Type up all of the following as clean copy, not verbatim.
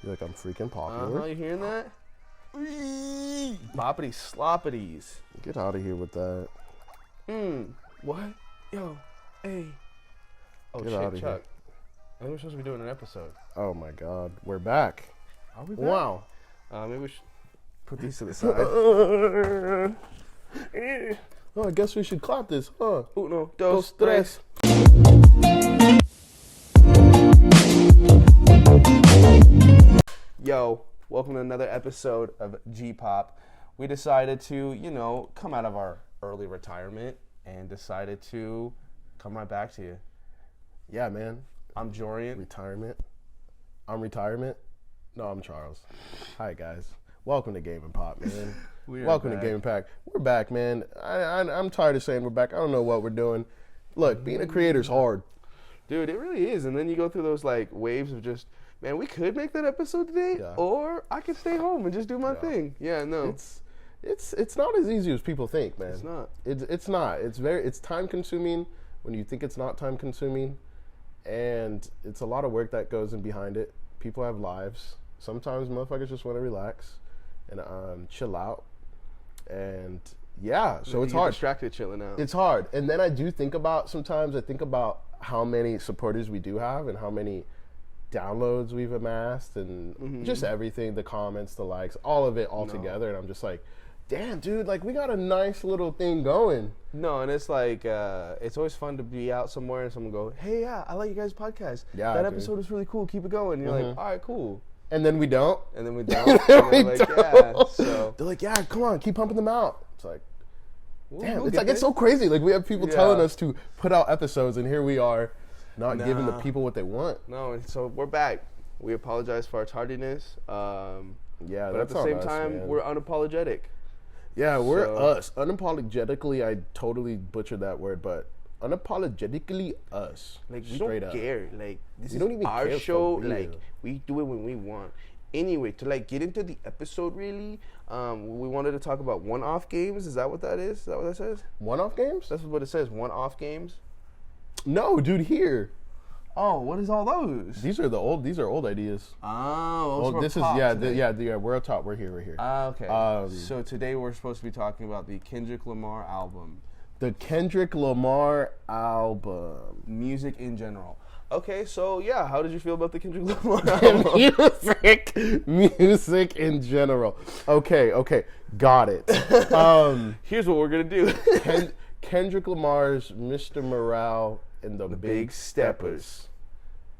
You're like, I'm freaking popular. You hearing that? Boppity sloppities. Get out of here with that. What? Yo, hey. Oh, Get shit, outta Chuck. here. I think we're supposed to be doing an episode. Oh my God, we're back. Are we back? Wow. Maybe we should put these to the side. Oh, I guess we should clap this, huh? Uno, dos, tres. Yo, welcome to another episode of G-Pop. We decided to, come out of our early retirement and decided to come right back to you. Yeah, man. I'm Jorian. Retirement. I'm retirement. No, I'm Charles. Hi, guys. Welcome to Game and Pop, man. Welcome to Game and Pack. We're back, man. I'm tired of saying we're back. I don't know what we're doing. Look, being a creator's hard. Dude, it really is. And then you go through those waves of just, man, we could make that episode today, or I could stay home and just do my thing. Yeah, no. It's not as easy as people think, man. It's not. It's not. It's time consuming when you think it's not time consuming, and it's a lot of work that goes in behind it. People have lives. Sometimes motherfuckers just want to relax and chill out. And yeah, so it's hard. Distracted chilling out. It's hard. And then I think about how many supporters we do have and how many downloads we've amassed and just everything, the comments, the likes, all of it all together. And I'm just like, damn, dude, we got a nice little thing going. No, and it's it's always fun to be out somewhere and someone go, hey, yeah, I like you guys' podcast. Yeah, that episode is really cool. Keep it going. And you're like, all right, cool. And then we don't. And then we don't. Yeah. So they're like, yeah, come on, keep pumping them out. It's like, damn, we'll it's so crazy. We have people telling us to put out episodes, and here we are, not giving the people what they want. No, and so we're back. We apologize for our tardiness. Yeah, but at the same time, man. we're unapologetic. Yeah, we're us. Unapologetically, I totally butchered that word, but unapologetically us. We straight don't up. care. This is don't even our care show. for real. We do it when we want. Anyway, to get into the episode, really, we wanted to talk about one-off games. Is that what that is? Is that what that says? One-off games? That's what it says. One-off games. No, dude. Here. Oh, what is all those? These are old ideas. Oh, this is we're up top. We're here. Okay. So today we're supposed to be talking about the Kendrick Lamar album. The Kendrick Lamar album. Music in general. Okay, so yeah, how did you feel about the Kendrick Lamar album? Music in general. Okay, got it. Here's what we're gonna do. Kendrick Lamar's Mr. Morale and the Big Steppers.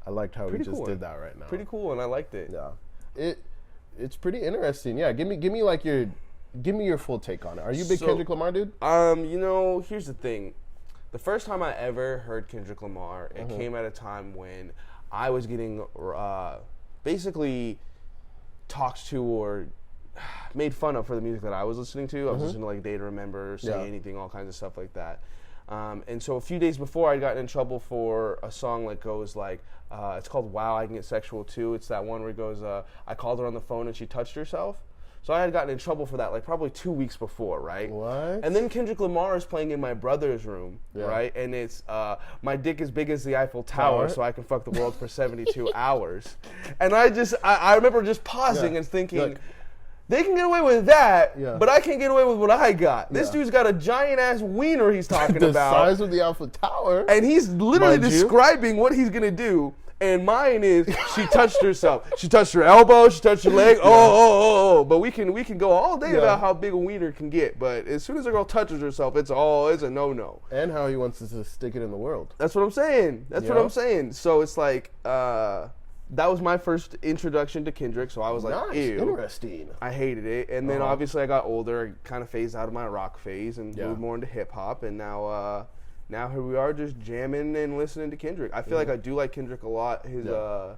I liked how we just did that right now. Pretty cool, and I liked it. Yeah, it's pretty interesting. Yeah, give me your full take on it. Are you a big Kendrick Lamar dude? Here's the thing. The first time I ever heard Kendrick Lamar, it came at a time when I was getting basically talked to or made fun of for the music that I was listening to. I was listening to Day to Remember, Say Anything, all kinds of stuff like that. And so a few days before, I'd gotten in trouble for a song that goes it's called Wow, I Can Get Sexual Too. It's that one where it goes, I called her on the phone and she touched herself. So I had gotten in trouble for that probably 2 weeks before, right? What? And then Kendrick Lamar is playing in my brother's room, right? And it's, my dick is big as the Eiffel Tower, so I can fuck the world for 72 hours. And I remember just pausing and thinking, they can get away with that, but I can't get away with what I got. This dude's got a giant-ass wiener he's talking about. The size of the Eiffel Tower. And he's literally describing what he's going to do. And mine is, she touched herself. She touched her elbow. She touched her leg. Oh. But we can go all day about how big a wiener can get. But as soon as a girl touches herself, it's a no-no. And how he wants to stick it in the world. That's what I'm saying. So it's that was my first introduction to Kendrick. So I was like, nice. Ew. Interesting. I hated it. And then obviously I got older. I kind of phased out of my rock phase and moved more into hip-hop. And now here we are just jamming and listening to Kendrick. I feel like I do like Kendrick a lot. His the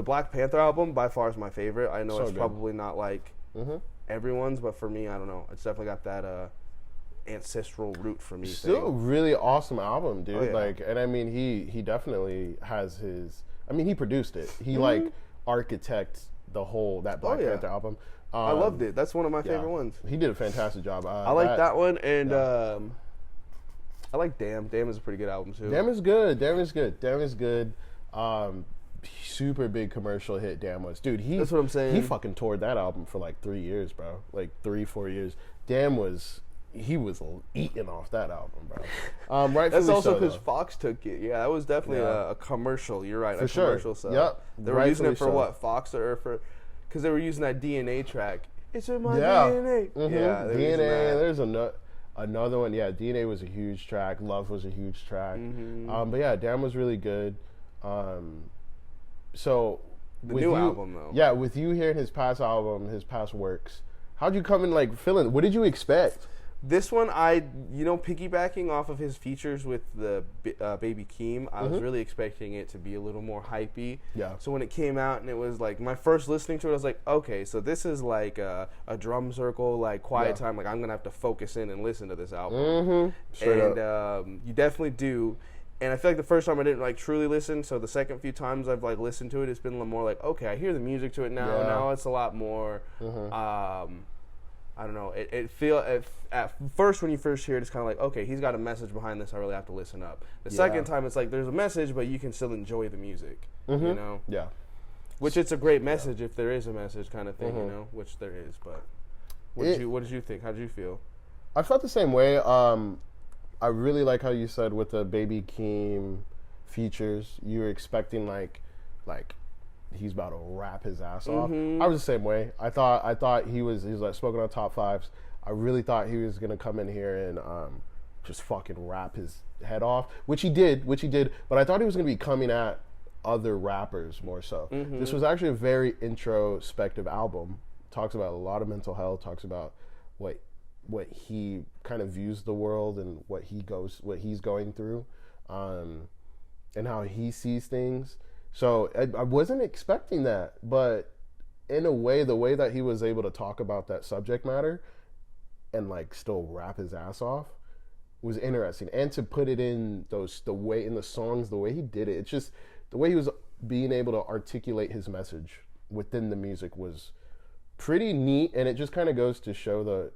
Black Panther album by far is my favorite. I know it's probably not everyone's, but for me, I don't know. It's definitely got that ancestral root for me. Still a really awesome album, dude. Oh, yeah. And I mean he definitely has his. I mean he produced it. He architected that Black Panther album. I loved it. That's one of my favorite ones. He did a fantastic job. I like that one and. I like Damn. Damn is a pretty good album too. Damn is good. super big commercial hit Damn was. Dude, That's what I'm saying. He fucking toured that album for like 3 years, bro. Like 3-4 years. Damn was he was eating off that album, bro. Rightfully That's also so, because though. Fox took it. Yeah, that was definitely a commercial. You're right, For a sure. commercial. So Yep. they were using it for Rightfully so. what? Fox or for? Because they were using that DNA track. It's in my Yeah. DNA. Mm-hmm. Yeah, they were using DNA. that. There's another one. Yeah, DNA was a huge track. Love was a huge track. Mm-hmm. But yeah, Damn was really good. So The with new you- album, though. Yeah, with you hearing his past album, his past works, how'd you come in like feeling? What did you expect? This one, piggybacking off of his features with the Baby Keem, I was really expecting it to be a little more hypey. Yeah. So when it came out and it was like my first listening to it, I was like, okay, so this is like a drum circle, like quiet time. Like I'm gonna have to focus in and listen to this album. Straight and up. You definitely do. And I feel like the first time I didn't like truly listen. So the second few times I've like listened to it, it's been a little more like, okay, I hear the music to it now. Yeah. Now it's a lot more. I don't know. At first when you first hear it, it's kind of like, okay, he's got a message behind this. I really have to listen up. The second time, it's like there's a message, but you can still enjoy the music. You know, Yeah. which it's a great message if there is a message, kind of thing. You know, which there is. But what did you think? How did you feel? I felt the same way. I really like how you said with the Baby Keem features, you were expecting like he's about to rap his ass off. I was the same way. I thought he was like smoking on top fives. I really thought he was gonna come in here and just fucking rap his head off, which he did. But I thought he was gonna be coming at other rappers more so. This was actually a very introspective album. Talks about a lot of mental health. Talks about what he kind of views the world and what he's going through, and how he sees things. So I wasn't expecting that, but in a way, the way that he was able to talk about that subject matter and like still rap his ass off was interesting. And to put it in the songs, the way he did it, it's just the way he was being able to articulate his message within the music was pretty neat. And it just kind of goes to show the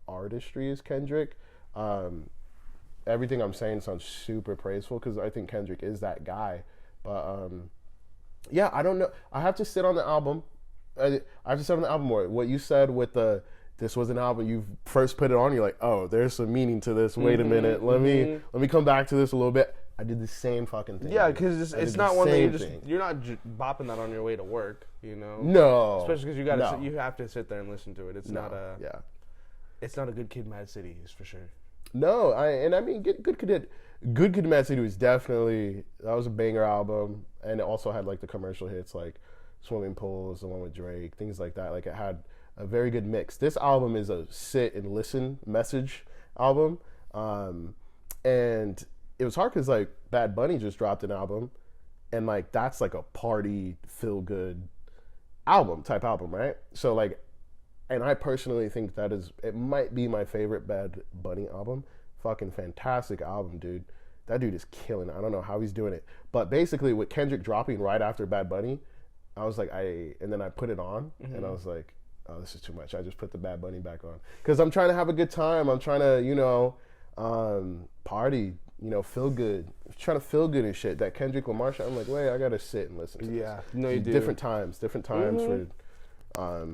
artistry is Kendrick. Everything I'm saying sounds super praiseful because I think Kendrick is that guy. But yeah, I don't know. I have to sit on the album. I have to sit on the album more. What you said with this was an album you first put it on. You're like, oh, there's some meaning to this. Wait a minute. Let me come back to this a little bit. I did the same fucking thing. Yeah, because it's not one that you're not bopping that on your way to work. You know. No. Especially because you have to sit there and listen to it. It's not a Good Kid, Mad City, is for sure. No, I mean, Good Kid, Mad City was definitely, that was a banger album, and it also had like the commercial hits like Swimming Pools, the one with Drake, things like that. Like it had a very good mix. This album is a sit and listen message album, and it was hard because like Bad Bunny just dropped an album, and like that's like a party feel good type album, right? So like. And I personally think it might be my favorite Bad Bunny album. Fucking fantastic album, dude. That dude is killing it. I don't know how he's doing it. But basically with Kendrick dropping right after Bad Bunny, I was like, and then I put it on and I was like, oh, this is too much. I just put the Bad Bunny back on. Because I'm trying to have a good time. I'm trying to, party, feel good. I'm trying to feel good and shit. That Kendrick Lamar shit, I'm like, wait, I gotta sit and listen to this. Yeah, no, you do. Different times for...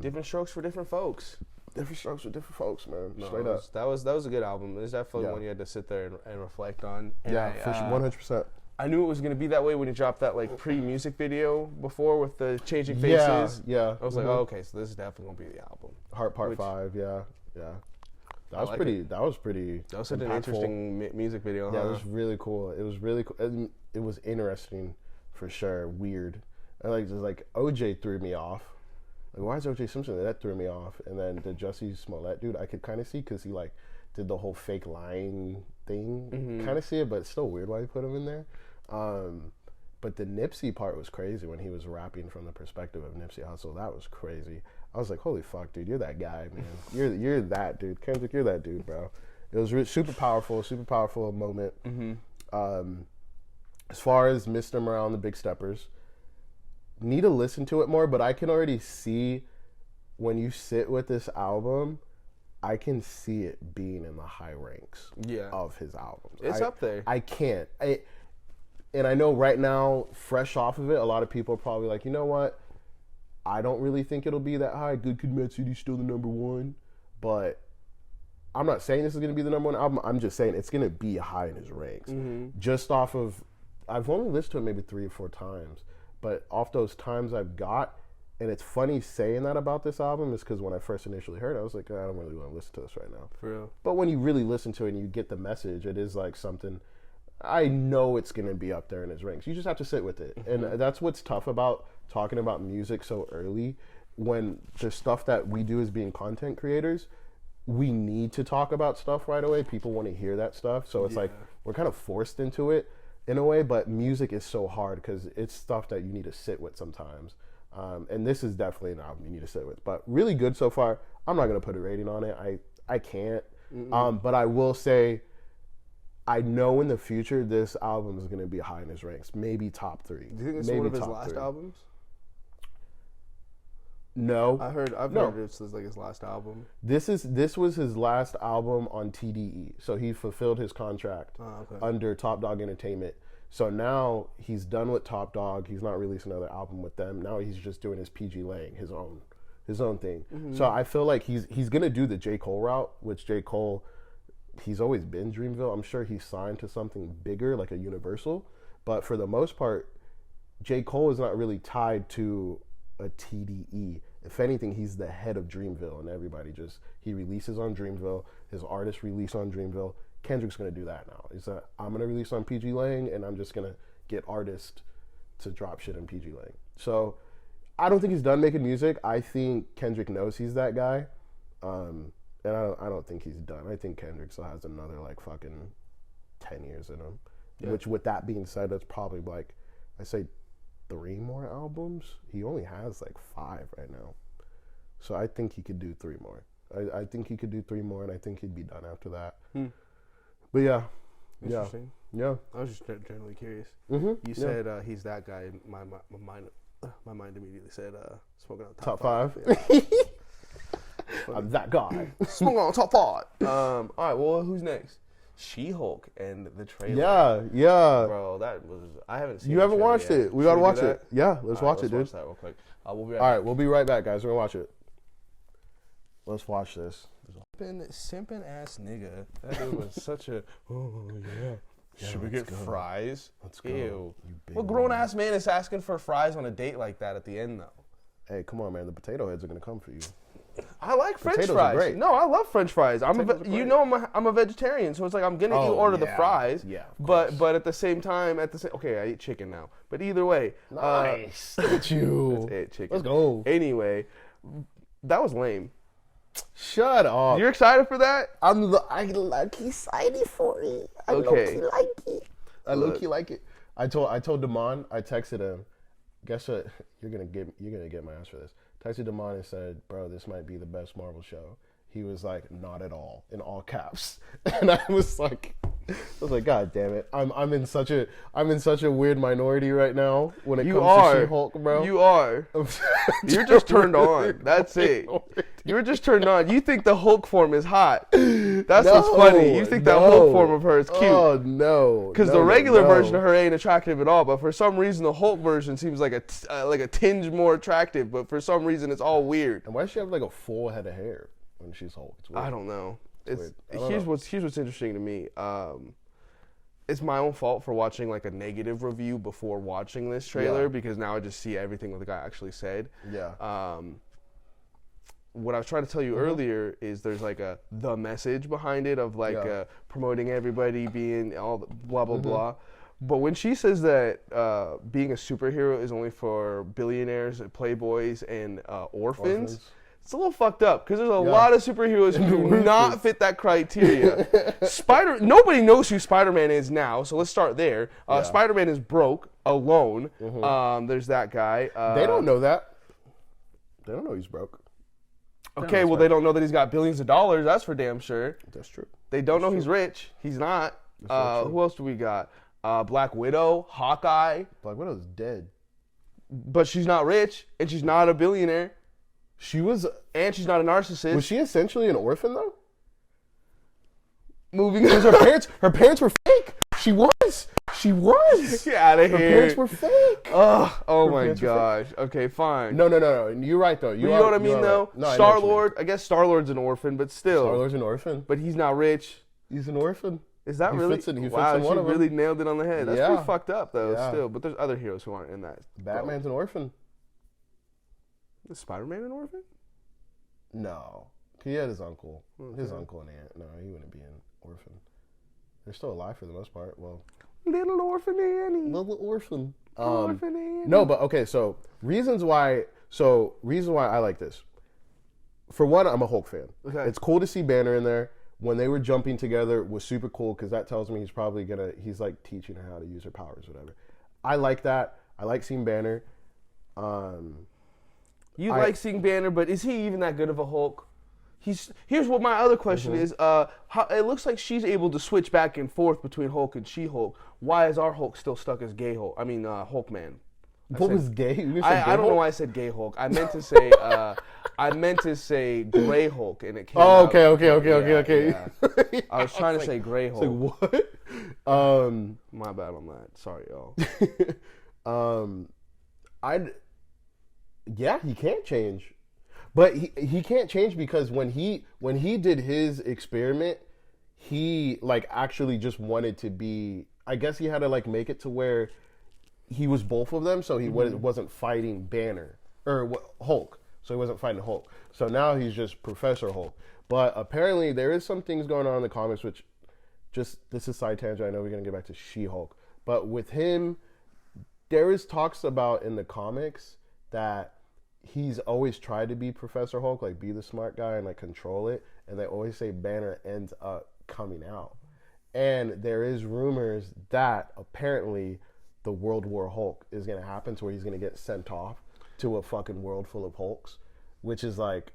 different strokes for different folks. Different strokes for different folks, man. No, Straight up. That was a good album. It was definitely one you had to sit there and reflect on. And For sure, 100%. I knew it was going to be that way when you dropped that like pre-music video before with the changing faces. Yeah. I was like, oh, okay, so this is definitely going to be the album. Heart Part 5, yeah. That was pretty. That was such an interesting music video. Yeah, it was really cool. It was really cool. It was interesting, for sure. Weird. And like OJ threw me off. Like, why is OJ Simpson? That threw me off. And then the Jussie Smollett dude, I could kind of see because he like did the whole fake lying thing. Kind of see it, but it's still weird why he put him in there. But the Nipsey part was crazy when he was rapping from the perspective of Nipsey Hussle. That was crazy. I was like, holy fuck, dude, you're that guy, man. You're that dude. Kendrick, you're that dude, bro. It was super powerful moment. As far as Mr. Morale and the Big Steppers, need to listen to it more, but I can already see when you sit with this album, I can see it being in the high ranks of his albums. It's up there. I can't. And I know right now, fresh off of it, a lot of people are probably like, you know what? I don't really think it'll be that high. Good Kid, Mad City's still the number one. But I'm not saying this is going to be the number one album. I'm just saying it's going to be high in his ranks. Just off of, I've only listened to it maybe 3 or 4 times. But off those times I've got, and it's funny saying that about this album is because when I first initially heard it, I was like, I don't really want to listen to this right now. For real. But when you really listen to it and you get the message, it is like something, I know it's going to be up there in his ranks. You just have to sit with it. And that's what's tough about talking about music so early. When the stuff that we do as being content creators, we need to talk about stuff right away. People want to hear that stuff. So it's like we're kind of forced into it in a way, but music is so hard because it's stuff that you need to sit with sometimes. And this is definitely an album you need to sit with. But really good so far. I'm not going to put a rating on it. I can't. But I will say, I know in the future this album is going to be high in his ranks. Maybe top 3. Do you think it's one of his last albums? No. I've heard it's like his last album. This was his last album on TDE. So he fulfilled his contract under Top Dog Entertainment. So now he's done with Top Dog. He's not releasing another album with them. Now he's just doing his PG Lang, his own thing. So I feel like he's gonna do the J. Cole route, which J. Cole, he's always been Dreamville. I'm sure he's signed to something bigger, like a Universal. But for the most part, J. Cole is not really tied to a TDE. If anything, he's the head of Dreamville, and everybody he releases on Dreamville. His artists release on Dreamville. Kendrick's going to do that now. I'm going to release on PG Lang, and I'm just going to get artists to drop shit in PG Lang. So I don't think he's done making music. I think Kendrick knows he's that guy. And I don't think he's done. I think Kendrick still has another, like, fucking 10 years in him. Yeah. Which, with that being said, that's probably, like, I say 3 more albums. He only has, like, 5 right now. So I think he could do 3 more. I think he could do 3 more, and I think he'd be done after that. But yeah. Interesting. Yeah. I was just generally curious. You said he's that guy. My mind immediately said smoking on top 5. Yeah. I'm that guy. Smoking on top 5. All right. Well, who's next? She-Hulk and the trailer. Yeah. Bro, that was, I haven't seen. You haven't watched it. We gotta watch it. Yeah, let's watch it, dude. Let's watch that real quick. We'll be right back. All right, we'll be right back, guys. We're gonna watch it. Let's watch this. Simping ass nigga. That dude was such a. Oh yeah. Should we get fries? Let's go. Ew. What grown ass man is asking for fries on a date like that at the end though? Hey, come on, man. The potato heads are gonna come for you. I like French fries. Are great. No, I love French fries. I'm a vegetarian, so it's like I'm gonna order the fries. Yeah. But at the same time, okay, I eat chicken now. But either way, nice. Look at you. Let's eat chicken. Let's go. Anyway, that was lame. Shut up. You're excited for that? I'm low-key excited for it. I low-key like it. I low-key like it. I told Damon, I texted him, guess what? You're gonna get my ass for this. Texted Damon and said, bro, this might be the best Marvel show. He was like, not at all, in all caps. And I was like, God damn it. I'm in such a weird minority right now when it comes to She-Hulk, bro. You are. You're just turned on. That's it. You're just turned on. You think the Hulk form is hot. That's what's funny. You think that Hulk form of her is cute. Oh, no. Because the regular version of her ain't attractive at all, but for some reason the Hulk version seems like a tinge more attractive, but for some reason it's all weird. And why does she have like a full head of hair when she's Hulk? It's weird. I don't know. Here's what's interesting to me. It's my own fault for watching like a negative review before watching this trailer because now I just see everything what the guy actually said. Yeah. What I was trying to tell you earlier is there's like the message behind it of like promoting everybody being all the blah blah blah. But when she says that being a superhero is only for billionaires, playboys, and orphans. It's a little fucked up because there's a lot of superheroes who do not fit that criteria. Nobody knows who Spider-Man is now, so let's start there. Spider-Man is broke, alone. There's that guy. They don't know that. They don't know he's broke. Okay, well, they don't know that he's got billions of dollars. That's for damn sure. That's true. They don't know he's rich. He's not. Who else do we got? Black Widow, Hawkeye. Black Widow's dead. But she's not rich, and she's not a billionaire. She was, and she's not a narcissist. Was she essentially an orphan though? Moving on. Because her parents were fake. She was. She was. Get out of Her here. parents were fake. Oh my parents were gosh. Okay, fine. No. You're right though. You know what I mean, though? Right. No, Star-Lord, I guess Star-Lord's an orphan, but still. Star-Lord's an orphan. But he's not rich. He's an orphan. Is that He really? fits in Wow, one she of them. really nailed it on the head. That's Yeah. pretty fucked up, though, Yeah. still. But there's other heroes who aren't in that. Batman's an orphan. Is Spider-Man an orphan? No. He had his uncle. Okay. His uncle and aunt. No, he wouldn't be an orphan. They're still alive for the most part. Well, Little orphan Annie. little orphan. Orphan Annie. No, but okay. So reasons why I like this. For one, I'm a Hulk fan. Okay. It's cool to see Banner in there. When they were jumping together was super cool because that tells me he's like teaching her how to use her powers, whatever. I like that. I like seeing Banner. You like seeing Banner, but is he even that good of a Hulk? Here's what my other question is. It looks like she's able to switch back and forth between Hulk and She-Hulk. Why is our Hulk still stuck as gay Hulk? I mean, Hulkman. What was gay? I don't know why I said gay Hulk. I ment to say Gray Hulk, and it came Oh, out. okay. Yeah. I was trying to say Gray Hulk. Like what? My bad on that. Sorry, y'all. He can't change, but he can't change because when he did his experiment, he like actually just wanted to be. I guess he had to like make it to where he was both of them, so he wasn't fighting Banner or Hulk. So he wasn't fighting Hulk. So now he's just Professor Hulk. But apparently there is some things going on in the comics, which this is side tangent. I know we're gonna get back to She-Hulk, but with him, there is talks about in the comics that he's always tried to be Professor Hulk, like be the smart guy and like control it. And they always say Banner ends up coming out. And there is rumors that apparently the World War Hulk is going to happen to where he's going to get sent off to a fucking world full of Hulks, which is like...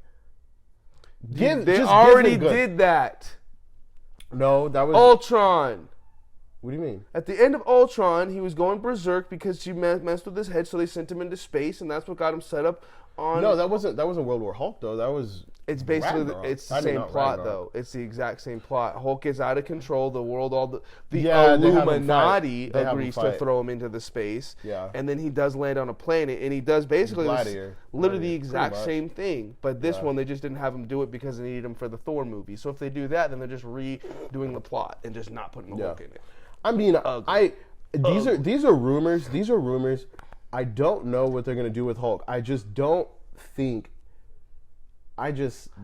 They already did that. No, that was... Ultron. What do you mean? At the end of Ultron, he was going berserk because she messed with his head, so they sent him into space, and that's what got him set up on... No, that wasn't World War Hulk, though. That was... It's basically Ragnarok. it's the same plot, Ragnarok. though. It's the exact same plot. Hulk is out of control. The world, all the Yeah, they have him Illuminati fight. They have him agrees to fight. throw him into the space. Yeah. And then he does land on a planet, and he does basically Gladiator. literally the Pretty exact much. same thing. But this one, they just didn't have him do it because they needed him for the Thor movie. So if they do that, then they're just redoing the plot and just not putting the Hulk in it. I mean, these are rumors. These are rumors. I don't know what they're gonna do with Hulk. I just don't think.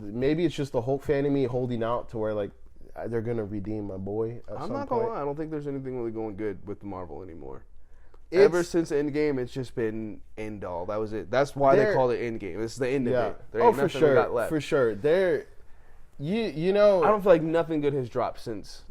Maybe it's just the Hulk fan in me holding out to where like they're gonna redeem my boy. I'm not gonna lie. I don't think there's anything really going good with Marvel anymore. It's- Ever since Endgame, it's just been end all. That was it. That's why they call it Endgame. It's the end of it. There ain't nothing we got left. For sure. You know. I don't feel like nothing good has dropped since.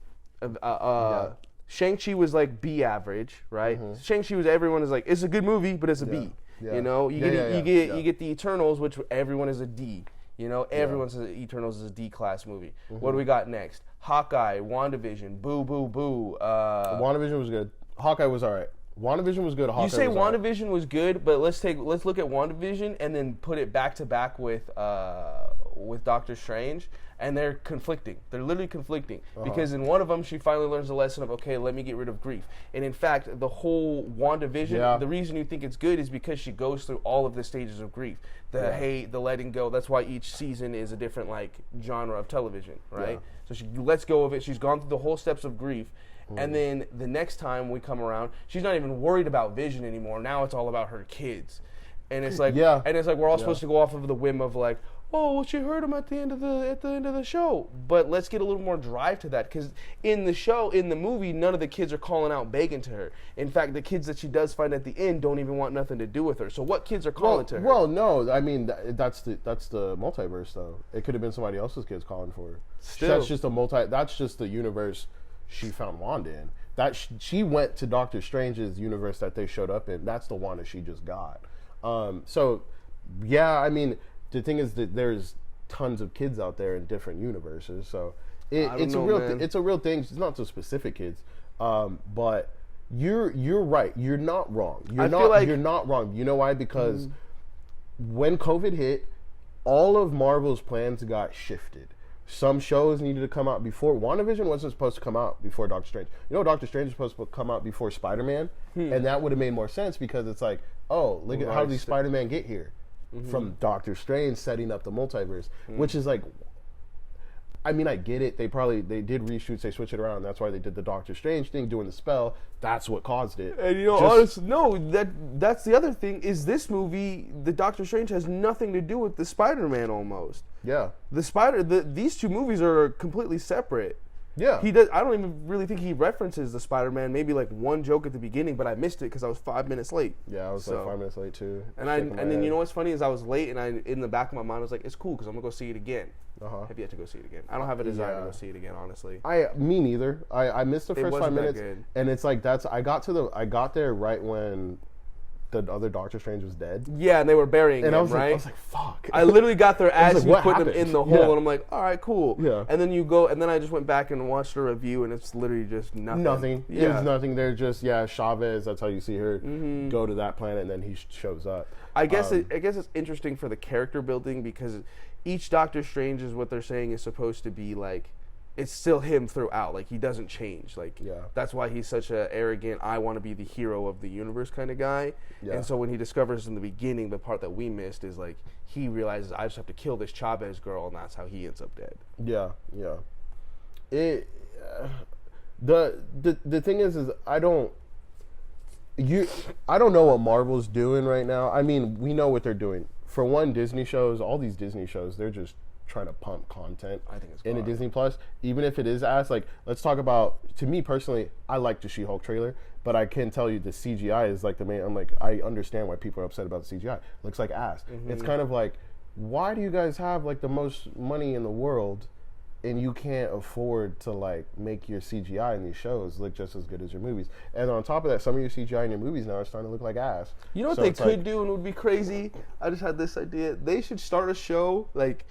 Shang-Chi was like B average, right? Shang-Chi was everyone is like it's a good movie, but it's a B. Yeah. You know, you get the Eternals, which everyone is a D. You know, everyone says Eternals is a D class movie. What do we got next? Hawkeye, WandaVision, Boo Boo Boo. WandaVision was good. Hawkeye was alright. WandaVision was good. Hawkeye You say was alright. WandaVision was good, but let's look at WandaVision and then put it back to back with Doctor Strange, and they're conflicting. They're literally conflicting because in one of them she finally learns the lesson of okay, let me get rid of grief. And in fact, the whole WandaVision, the reason you think it's good is because she goes through all of the stages of grief. The hate, the letting go. That's why each season is a different like genre of television, right? Yeah. So she lets go of it. She's gone through the whole steps of grief. And then the next time we come around, she's not even worried about Vision anymore. Now it's all about her kids. And it's like we're all supposed to go off of the whim of like, oh, well, she heard him at the end of the show. But let's get a little more drive to that, because in the movie, none of the kids are calling out begging to her. In fact, the kids that she does find at the end don't even want nothing to do with her. So what kids are calling to her? Well, no, I mean that's the multiverse though. It could have been somebody else's kids calling for her. Still. That's just the universe she found Wanda in. That she went to Doctor Strange's universe that they showed up in. That's the Wanda she just got. So yeah, I mean, the thing is that there's tons of kids out there in different universes. So it's a real thing. It's not so specific kids. But you're right. You're not wrong. You're not wrong. You know why? Because when COVID hit, all of Marvel's plans got shifted. some shows needed to come out before. WandaVision wasn't supposed to come out before Doctor Strange. Doctor Strange was supposed to come out before Spider-Man, and that would have made more sense because it's like, oh, look at how did Spider-Man get here from Doctor Strange setting up the multiverse, which is like, I mean, I get it. They did reshoots. They switched it around. That's why they did the Doctor Strange thing, doing the spell. That's what caused it. And honestly, no, that's the other thing. Is this movie, the Doctor Strange, has nothing to do with the Spider-Man almost. Yeah. These two movies are completely separate. Yeah. He does. I don't even really think he references the Spider-Man. Maybe like one joke at the beginning, but I missed it because I was 5 minutes late. Yeah, I was like 5 minutes late too. And then you know what's funny is I was late, and in the back of my mind I was like, it's cool because I'm gonna go see it again. Have yet to go see it again. I don't have a desire to go see it again, honestly. Me neither. I missed the first 5 minutes, and it's like I got there right when the other Doctor Strange was dead. Yeah, and they were burying him, right? I was like, fuck. I literally got there as he put him in the hole, Yeah. and I'm like, all right, cool. Yeah. And then then I just went back and watched a review, and it's literally just nothing. Nothing. Yeah. It was nothing. They're just, Chavez, that's how you see her go to that planet, and then he shows up. I guess it's interesting for the character building because each Doctor Strange is what they're saying is supposed to be like, it's still him throughout. Like, he doesn't change. Like, that's why he's such a arrogant, I want to be the hero of the universe kind of guy. Yeah. And so when he discovers in the beginning, the part that we missed is like, he realizes I just have to kill this Chavez girl, and that's how he ends up dead. Yeah, yeah. The thing is I don't know what Marvel's doing right now. I mean, we know what they're doing. For one, Disney shows, all these Disney shows, they're just trying to pump content in a Disney Plus, even if it is ass. Like, let's talk about, to me personally, I like the She-Hulk trailer, but I can tell you the CGI is like the main. I'm like, I understand why people are upset about the CGI. Looks like ass. It's kind of like, why do you guys have like the most money in the world and you can't afford to like make your CGI in these shows look just as good as your movies? And on top of that, some of your CGI in your movies now are starting to look like ass. You know what they could do and would be crazy? I just had this idea. They should start a show like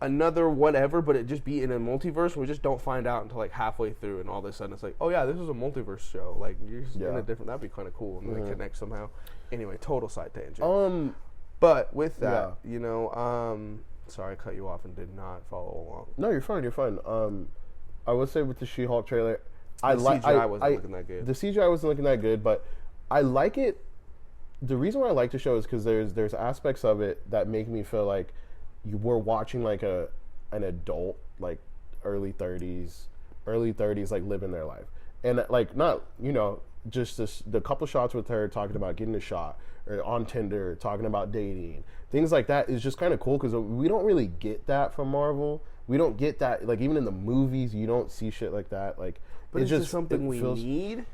another whatever, but it just be in a multiverse. We just don't find out until like halfway through, and all of a sudden it's like, oh yeah, this is a multiverse show. Like, you're just in a different. That'd be kind of cool, and then connect somehow. Anyway, total side tangent. But with that, sorry I cut you off and did not follow along. No, you're fine. You're fine. I would say with the She-Hulk trailer, the CGI wasn't looking that good. The CGI wasn't looking that good, but I like it. The reason why I like the show is because there's aspects of it that make me feel like you were watching like an adult, like early 30s, like living their life. And like, not, just the couple shots with her talking about getting a shot, or on Tinder, talking about dating, things like that is just kind of cool because we don't really get that from Marvel. We don't get that, like, even in the movies, you don't see shit like that. Like, but it's just something we need.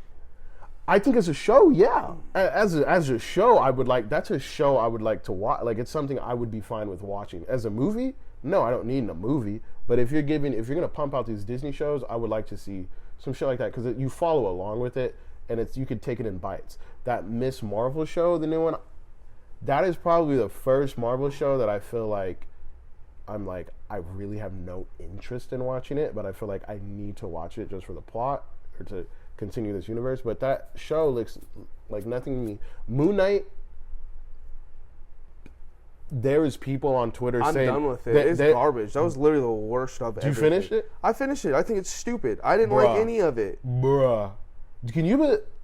I think as a show, yeah. As a show, that's a show I would like to watch. Like, it's something I would be fine with watching. As a movie, no, I don't need a movie. But if you're gonna pump out these Disney shows, I would like to see some shit like that because you follow along with it, and you could take it in bites. That Miss Marvel show, the new one, that is probably the first Marvel show that I feel like I'm like, I really have no interest in watching it, but I feel like I need to watch it just for the plot or to continue this universe. But that show looks like nothing to me. Moon Knight, there is people on Twitter saying... I'm done with it. It's garbage. That was literally the worst of everything. Did you finish it? I finished it. I think it's stupid. I didn't like any of it. Bruh.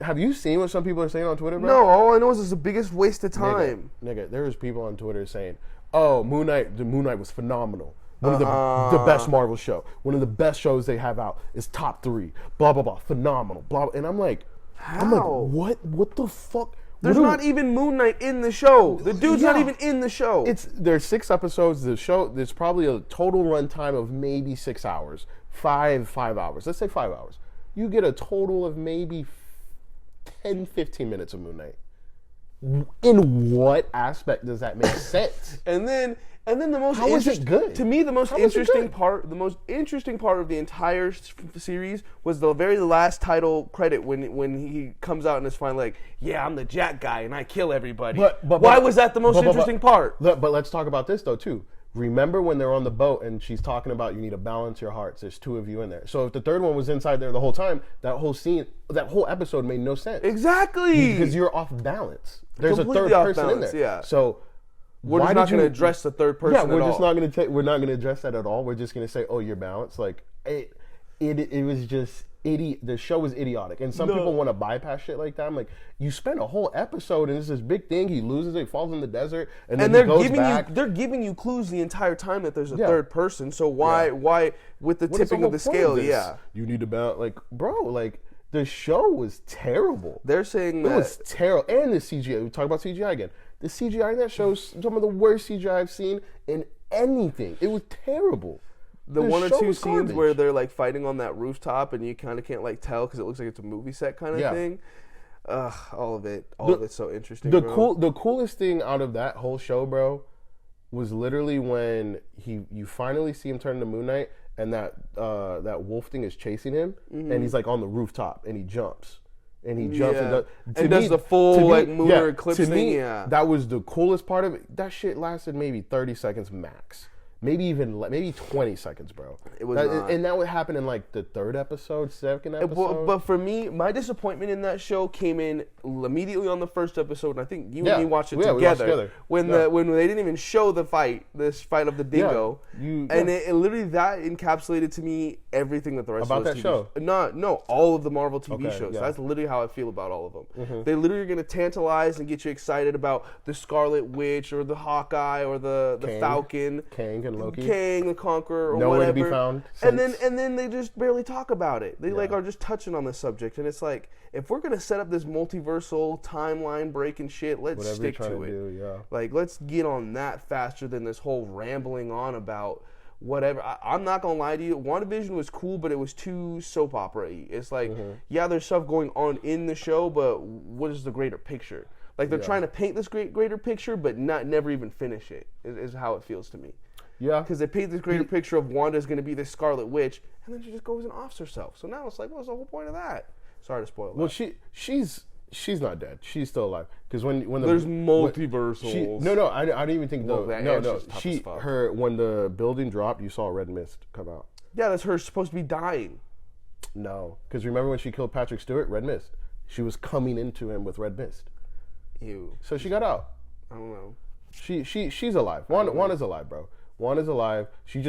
Have you seen what some people are saying on Twitter, bro? No, all I know is it's the biggest waste of time. Nigga, there was people on Twitter saying, oh, Moon Knight was phenomenal. One of the best Marvel show. One of the best shows they have out is top 3. Blah, blah, blah. Phenomenal. Blah, blah. And I'm like, what? What the fuck? There's not even Moon Knight in the show. The dude's not even in the show. There's 6 episodes. The show, there's probably a total runtime of maybe 6 hours. 5 hours. Let's say 5 hours. You get a total of maybe 10, 15 minutes of Moon Knight. In what aspect does that make sense? And then the most how is it good? To me, the most interesting part of the entire series was the very last title credit when he comes out and is finally like, yeah, I'm the Jack guy and I kill everybody. Why was that the most interesting part? But let's talk about this though too. Remember when they're on the boat and she's talking about you need to balance your hearts. There's 2 of you in there. So if the third one was inside there the whole time, that whole scene, that whole episode made no sense. Exactly. Because you're off balance. There's Completely a third off person balance, in there. Yeah. So we're just not going to address the third person. Yeah, we're just not going to. We're not going to address that at all. We're just going to say, "Oh, you're balanced." Like it was just idiot. The show was idiotic, and some people want to bypass shit like that. I'm like, you spent a whole episode, and it's this big thing. He loses it, he falls in the desert, and then they're he goes giving back. they're giving you clues the entire time that there's a third person. So why with the tipping of the scale? Yeah, you need to balance. Like, bro, like the show was terrible. They're saying it was terrible, and the CGI. We talk about CGI again. The CGI in that show's some of the worst CGI I've seen in anything. It was terrible. The one or two scenes where they're like fighting on that rooftop and you kind of can't like tell because it looks like it's a movie set kind of thing. All of it's so interesting. The coolest thing out of that whole show, bro, was literally when you finally see him turn to Moon Knight and that wolf thing is chasing him and he's like on the rooftop and he jumps. And he jumps and does the full like lunar eclipse thing. Yeah, that was the coolest part of it. That shit lasted maybe 30 seconds max. Maybe 20 seconds, bro. It was not. And that would happen in like the third episode, second episode. But for me, my disappointment in that show came in immediately on the first episode, and I think you and me watched it together. We watched together. When they didn't even show this fight of the dingo, it literally that encapsulated to me everything that the rest of those that show. No, all of the Marvel TV shows. That's literally how I feel about all of them. Mm-hmm. They literally are going to tantalize and get you excited about the Scarlet Witch or the Hawkeye or the Falcon, Kang, Loki. Kang the Conqueror, or nowhere whatever. to be found. And then they just barely talk about it. They are just touching on the subject, and it's like if we're gonna set up this multiversal timeline breaking shit, let's stick to it. Like let's get on that faster than this whole rambling on about whatever. I'm not gonna lie to you. WandaVision was cool, but it was too soap opera-y. It's like there's stuff going on in the show, but what is the greater picture? Like they're trying to paint this greater picture, but never even finish it. Is how it feels to me. Yeah, because they paint this greater picture of Wanda's going to be this Scarlet Witch, and then she just goes and offs herself. So now it's like, what's the whole point of that? Sorry to spoil that. Well, she's not dead. She's still alive. Because when there's multiversals. I didn't even think when the building dropped, you saw a red mist come out. Yeah, that's her supposed to be dying. No, because remember when she killed Patrick Stewart, red mist. She was coming into him with red mist. Ew. So she got out. I don't know. She's alive. Wanda's alive, bro. Wanda's alive. She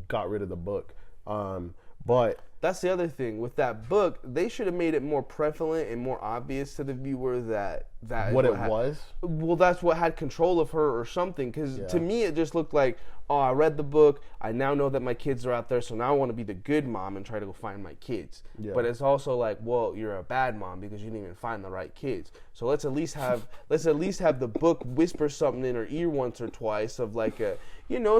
got rid of the book. But that's the other thing. With that book, they should have made it more prevalent and more obvious to the viewer that was. Well, that's what had control of her or something. Because to me, it just looked like, oh, I read the book. I now know that my kids are out there, so now I want to be the good mom and try to go find my kids. Yeah. But it's also like, well, you're a bad mom because you didn't even find the right kids. So let's at least have the book whisper something in her ear once or twice of like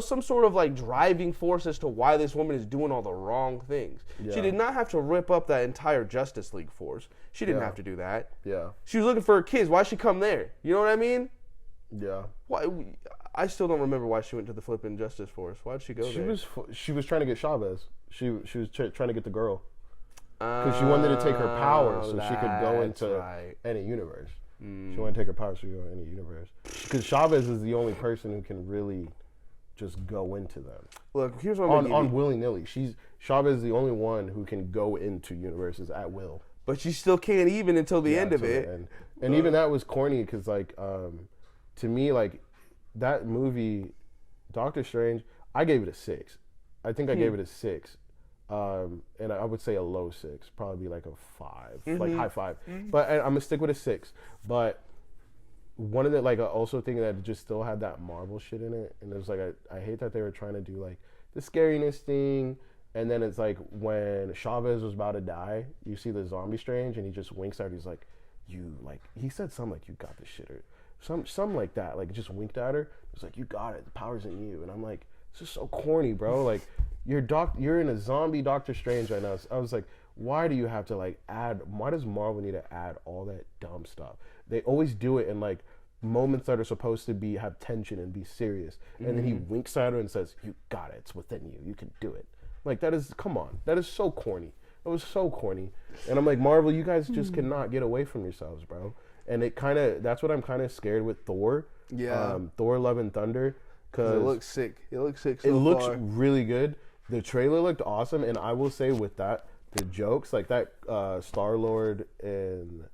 some sort of like driving force as to why this woman is doing all the wrong things. Yeah. She did not have to rip up that entire Justice League force. She didn't have to do that. Yeah. She was looking for her kids. Why'd she come there? You know what I mean? Yeah. Why? I still don't remember why she went to the flipping Justice Force. Why'd she go there? She was trying to get Chavez. She was trying to get the girl. Because she wanted to take her power so she could go into any universe. She wanted to take her power so she could go into any universe. Because Chavez is the only person who can really just go into them. Look, here's what I'm on willy-nilly. Chavez is the only one who can go into universes at will. But she still can't even until the end of it. And even that was corny because, like, to me, like, that movie, Doctor Strange, I gave it a 6. I think I gave it a 6. And I would say a low 6. Probably be like a 5, like high 5. But I'm going to stick with a 6. But one of the, like, also thing that just still had that Marvel shit in it. And it was like, I hate that they were trying to do, like, the scariness thing. And then it's like when Chavez was about to die, you see the zombie Strange and he just winks at her. He's like, he said something like, you got this shit. Or something like that. Like, just winked at her. It's like, you got it. The power's in you. And I'm like, this is so corny, bro. Like, you're in a zombie Doctor Strange right now. So I was like, why do you have to, like, why does Marvel need to add all that dumb stuff? They always do it in, like, moments that are supposed to have tension and be serious. And then he winks at her and says, you got it. It's within you. You can do it. Like, come on. That is so corny. It was so corny. And I'm like, Marvel, you guys just cannot get away from yourselves, bro. And that's what I'm kind of scared with Thor. Yeah. Thor Love and Thunder. Because it looks sick. It looks sick so It looks far. really good. The trailer looked awesome. And I will say with that, the jokes, like that Star-Lord and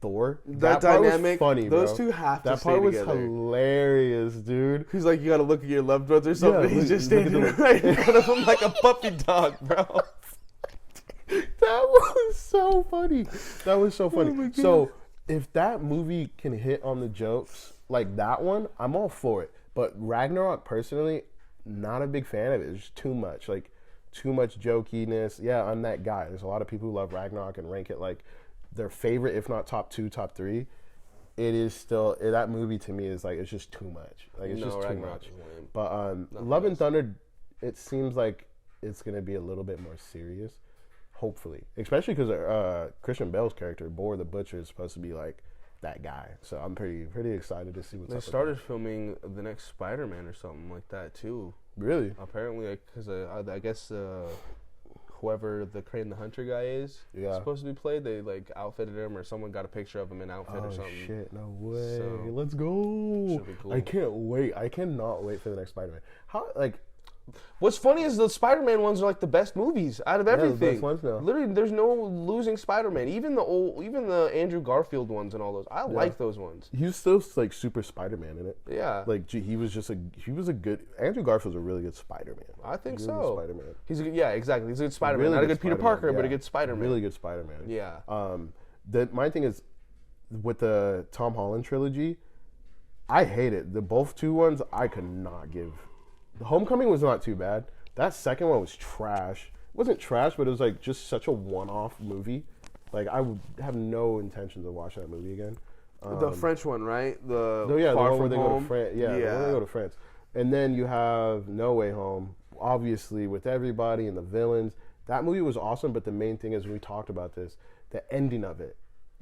Thor. That part dynamic, was funny, those bro. two have to That stay part was together. Hilarious, dude. He's like, you gotta look at your loved ones or something. Yeah, He's just look at standing the- right in front of him like a puppy dog, bro. That was so funny. That was so funny. my God. So if that movie can hit on the jokes like that one, I'm all for it. But Ragnarok, personally, not a big fan of it. It's just too much. Like, too much jokiness. Yeah, I'm that guy. There's a lot of people who love Ragnarok and rank it like their favorite, if not top 2, top 3. It is still, that movie to me is like, it's just too much. Like, it's just too Ragnarok much. is lame. But Love and Thunder, it seems like it's going to be a little bit more serious. Hopefully. Especially because Christian Bale's character, Boar the Butcher, is supposed to be like that guy. So I'm pretty excited to see what's up. They started filming the next Spider-Man or something like that, too. Really? Apparently, because I guess whoever the Crane the Hunter guy is supposed to be played, they like outfitted him, or someone got a picture of him in outfit or something. Oh shit! No way! So, Let's go! should be cool. I can't wait. I cannot wait for the next Spider-Man. How like? What's funny is the Spider-Man ones are like the best movies out of the everything. best ones now. Literally, there's no losing Spider-Man. Even the Andrew Garfield ones and all those. I like those ones. He's still like super Spider-Man in it. Yeah, Like he was a good Andrew Garfield's a really good Spider-Man. I think Really so. good Spider-Man. He's a good, exactly. He's a good Spider-Man. Really Not a good good Peter Spider-Man, Parker, but yeah. a good Spider-Man. Really good Spider-Man. Yeah. My thing is with the Tom Holland trilogy, I hate it. The both two ones I could not give. The Homecoming was not too bad. That second one was trash. It wasn't trash, but it was like just such a one-off movie. Like I would have no intentions of watching that movie again. The French one, right? The Far one where From they Home? go to France. Yeah, the one where they go to France. And then you have No Way Home, obviously with everybody and the villains. That movie was awesome, but the main thing is, we talked about this, the ending of it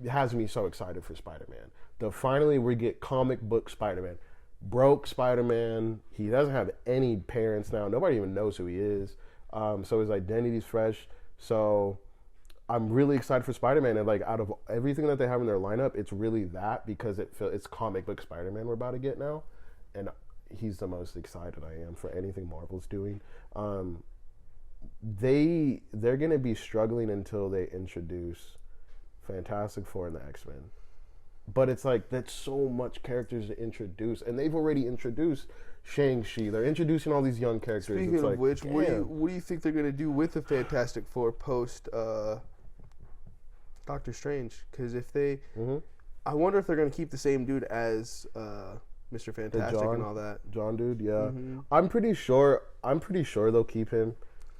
has me so excited for Spider-Man. Finally we get comic book Spider-Man. Broke Spider-Man. He doesn't have any parents now. Nobody even knows who he is. So his identity's fresh. So I'm really excited for Spider-Man. And like, out of everything that they have in their lineup, it's really that, because it's comic book Spider-Man we're about to get now. And he's the most excited I am for anything Marvel's doing. They're gonna be struggling until they introduce Fantastic Four and the X-Men. But it's like, that's so much characters to introduce, and they've already introduced Shang-Chi. They're introducing all these young characters. Speaking it's of like, which, what damn. do you think they're gonna do with the Fantastic Four post Doctor Strange? Because if they, I wonder if they're gonna keep the same dude as Mr. Fantastic and all that. John dude, yeah. I'm pretty sure they'll keep him.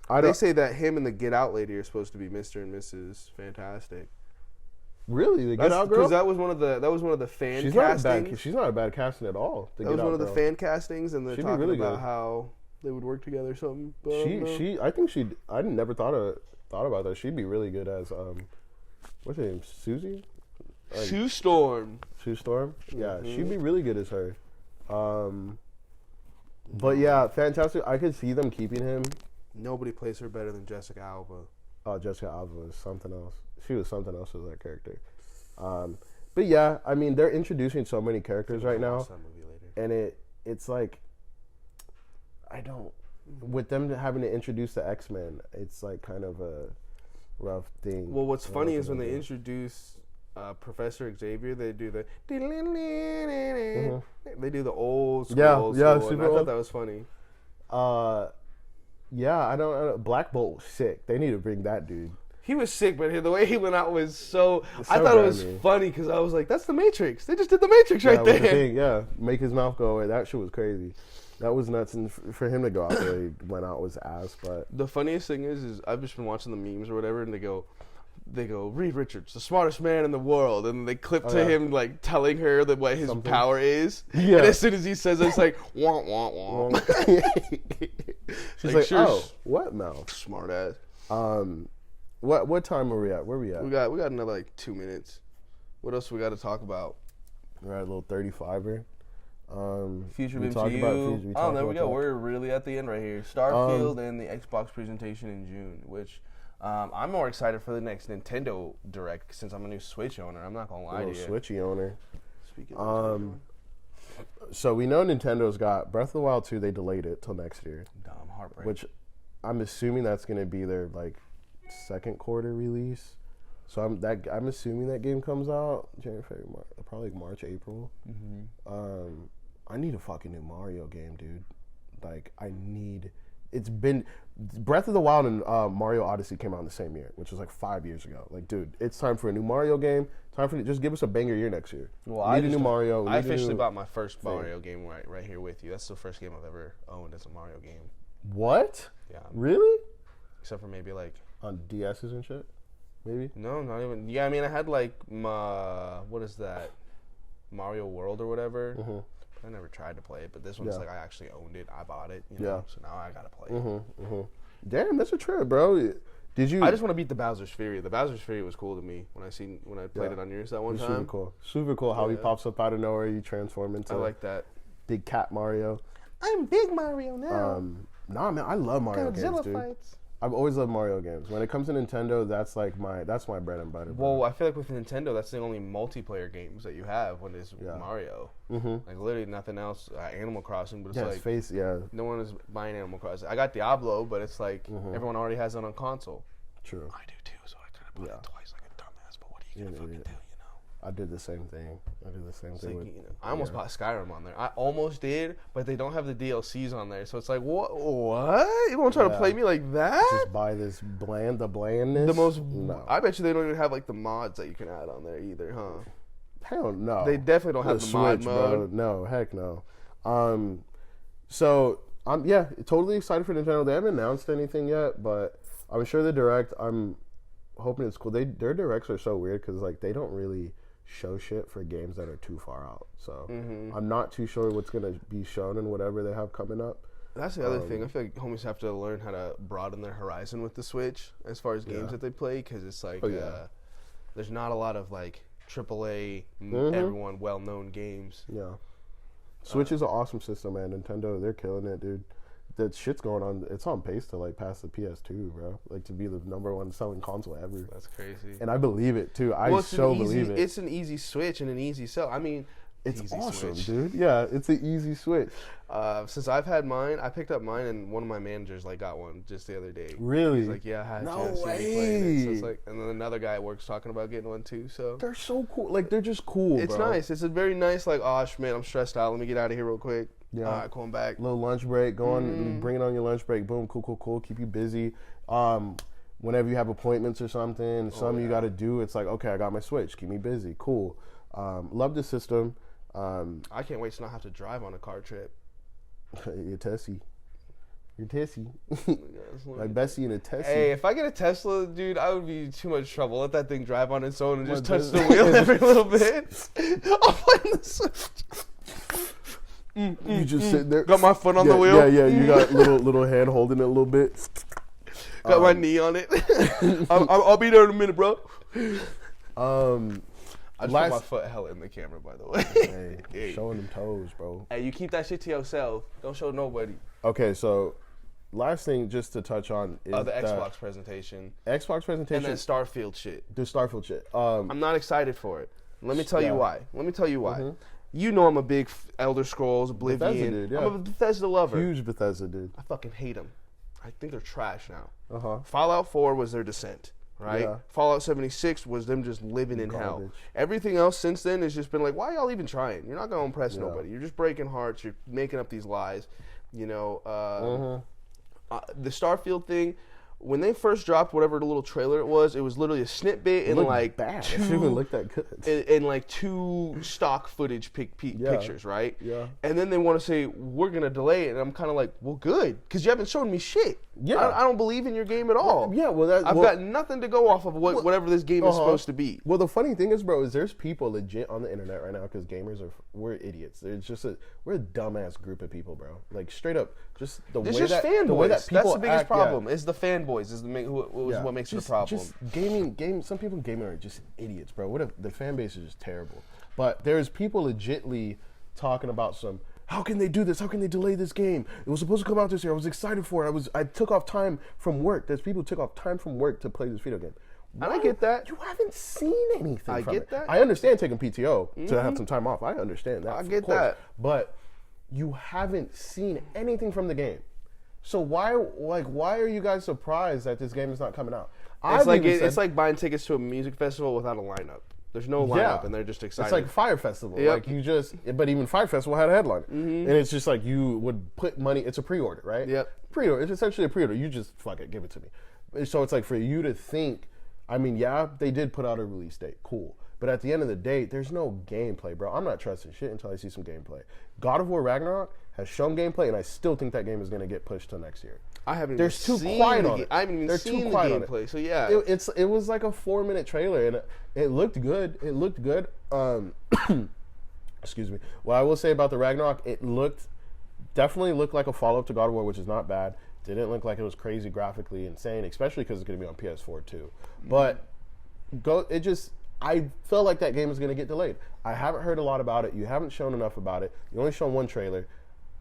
They say that him and the Get Out lady are supposed to be Mr. and Mrs. Fantastic. Really, the Get Out girl? Because that was one of the fan castings. She's not a bad casting at all. That was one of the fan castings, and they're talking really about good. how they would work together or something. But I never thought about that. She'd be really good as what's her name? Susie? Sue Storm. Sue Storm? Yeah, she'd be really good as her. But yeah, Fantastic. I could see them keeping him. Nobody plays her better than Jessica Alba. Oh, Jessica Alba was something else. She was something else with that character. But yeah, I mean, they're introducing so many characters right now, and it's like, with them having to introduce the X-Men, it's like kind of a rough thing. Well, what's funny is when they introduce Professor Xavier, they do the they do the old school. Old school, and I thought that was funny. Yeah, I don't. Black Bolt was sick. They need to bring that dude. He was sick, but the way he went out was so I thought it was funny, because I was like, that's the Matrix. They just did the Matrix right there. Make his mouth go away. That shit was crazy. That was nuts. And for him to go out the way he went out was ass. But the funniest thing is I've just been watching the memes or whatever, and they go, Reed Richards, the smartest man in the world, and they clip to him like telling her that what his power is. Yeah. And as soon as he says it, it's like wah wah wah. She's like, sure, what mouth? Smart ass. What time are we at? Where are we at? We got another like 2 minutes. What else we got to talk about? We're at a little 35er. Future of MCU. Oh, there we go. We're really at the end right here. Starfield and the Xbox presentation in June, which I'm more excited for the next Nintendo Direct, since I'm a new Switch owner. I'm not gonna lie to you. Switchy owner. Speaking of so we know Nintendo's got Breath of the Wild 2. They delayed it till next year. Dumb heartbreak. Which I'm assuming that's gonna be their like second quarter release. So I'm assuming that game comes out January, February, March, probably March, April. I need a fucking new Mario game, dude. Like it's been Breath of the Wild and Mario Odyssey came out in the same year, which was like 5 years ago. Like, dude, it's time for a new Mario game. Time for just give us a banger year next year. Well, I need a new Mario. I officially bought my first Mario game right here with you. That's the first game I've ever owned as a Mario game. What? Yeah. Really? Except for maybe like on DSs and shit. Maybe. No, not even. Yeah, I mean, I had like what is that? Mario World or whatever. I never tried to play it, but this one's like I actually owned it. I bought it. You know, so now I gotta play it. Damn, that's a trip, bro. Did you? I just want to beat the Bowser's Fury. The Bowser's Fury was cool to me when I played it on yours that one time. Super cool. Super cool how he pops up out of nowhere. You transform into. I like that. Big cat Mario. I'm big Mario now. Nah, man, I love Mario games, dude. Fights. I've always loved Mario games. When it comes to Nintendo, that's my bread and butter. Bro. Well, I feel like with Nintendo, that's the only multiplayer games that you have when it's Mario. Like literally nothing else. Animal Crossing, but it's no one is buying Animal Crossing. I got Diablo, but it's like everyone already has it on console. True. I do too, so I kind of bought it twice like a dumbass. But what are you gonna fucking do? You know. I did the same thing. I almost bought Skyrim on there. I almost did, but they don't have the DLCs on there. So it's like, what? You want to try to play me like that? Just buy this blandness. No. I bet you they don't even have like the mods that you can add on there either, huh? Hell no. They definitely don't have the mod mode. Bro. No, heck no. So I'm totally excited for Nintendo. They haven't announced anything yet, but I'm sure the Direct. I'm hoping it's cool. Their Directs are so weird because like they don't really show shit for games that are too far out. So I'm not too sure what's going to be shown in whatever they have coming up. That's the other thing. I feel like homies have to learn how to broaden their horizon with the Switch as far as games that they play, because it's like there's not a lot of like AAA, everyone well-known games. Yeah. Switch is an awesome system, man. Nintendo, they're killing it, dude. That shit's going on. It's on pace to like pass the PS2, bro. Like to be the #1 selling console ever. That's crazy. And I believe it too. I believe it. It's an easy switch and an easy sell. I mean, it's awesome, dude. Yeah, it's an easy switch. Since I've had mine, I picked up mine, and one of my managers like got one just the other day. Really? He's like, yeah, I had no way. Playing it. So it's like, and then another guy at work's talking about getting one too. So they're so cool. Like they're just cool. It's bro. Nice. It's a very nice. Like, oh man, I'm stressed out. Let me get out of here real quick. Yeah. All right, going back. Little lunch break. Go on. Bring it on your lunch break. Boom. Cool. Keep you busy. Whenever you have appointments or something, you got to do. It's like, okay, I got my Switch. Keep me busy. Cool. Love the system. I can't wait to not have to drive on a car trip. You're Tessie. Like Bessie in a Tessie. Hey, if I get a Tesla, dude, I would be too much trouble. Let that thing drive on its own and just touch the wheel every little bit. I'll play the Switch. You just sitting there. Got my foot on the wheel. Yeah. You got little hand holding it a little bit. Got my knee on it. I'll be there in a minute, bro. I just put my foot hella in the camera, by the way. Hey, showing them toes, bro. Hey, you keep that shit to yourself. Don't show nobody. Okay, so last thing just to touch on is the Xbox presentation. And then Starfield shit. The Starfield shit. I'm not excited for it. Let me tell you why. You know I'm a big Elder Scrolls, Oblivion. Bethesda dude, yeah. I'm a Bethesda lover. Huge Bethesda dude. I fucking hate them. I think they're trash now. Fallout 4 was their descent, right? Yeah. Fallout 76 was them just living in hell. Everything else since then has just been like, why y'all even trying? You're not going to impress nobody. You're just breaking hearts. You're making up these lies. You know, the Starfield thing, when they first dropped whatever the little trailer it was literally a snippet and like bad. It didn't even look that good. And like 2 stock footage pictures, right? Yeah. And then they want to say we're gonna delay it, and I'm kind of like, well, good, because you haven't shown me shit. Yeah. I don't believe in your game at all. Yeah. Well, I've got nothing to go off of whatever this game is supposed to be. Well, the funny thing is, bro, is there's people legit on the internet right now because gamers we're idiots. We're a dumbass group of people, bro. Like straight up, just the way that people That's the biggest problem. Is the fanboys is what makes it a problem. Just gaming. Some people gaming are just idiots, bro. The fan base is just terrible. But there's people legitly talking about how can they do this? How can they delay this game? It was supposed to come out this year. I was excited for it. I took off time from work. There's people who took off time from work to play this video game. And I get that. You haven't seen anything. I get that. I understand taking PTO to have some time off. I understand that. I get that. But you haven't seen anything from the game. So why are you guys surprised that this game is not coming out? It's like buying tickets to a music festival without a lineup. There's no lineup, and they're just excited. It's like Fire Festival. Yep. Like but even Fire Festival had a headliner, and it's just like you would put money. It's a pre-order, right? Yep. Pre-order. It's essentially a pre-order. You just fuck it, give it to me. So it's like for you to think. I mean, yeah, they did put out a release date. Cool. But at the end of the day, there's no gameplay, bro. I'm not trusting shit until I see some gameplay. God of War Ragnarok has shown gameplay, and I still think that game is going to get pushed to next year. I haven't even seen it. I haven't even seen the gameplay, so yeah. It was like a 4-minute trailer, and it looked good. It looked good. Excuse me. What I will say about the Ragnarok, it definitely looked like a follow-up to God of War, which is not bad. Didn't look like it was crazy graphically insane, especially because it's going to be on PS4 too. But I feel like that game is going to get delayed. I haven't heard a lot about it. You haven't shown enough about it. You only shown one trailer.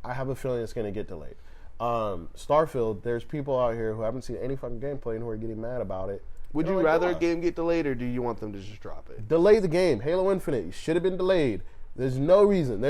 I have a feeling it's going to get delayed. Starfield, there's people out here who haven't seen any fucking gameplay and who are getting mad about it. Would you rather a game get delayed, or do you want them to just drop it? Delay the game. Halo Infinite should have been delayed. There's no reason.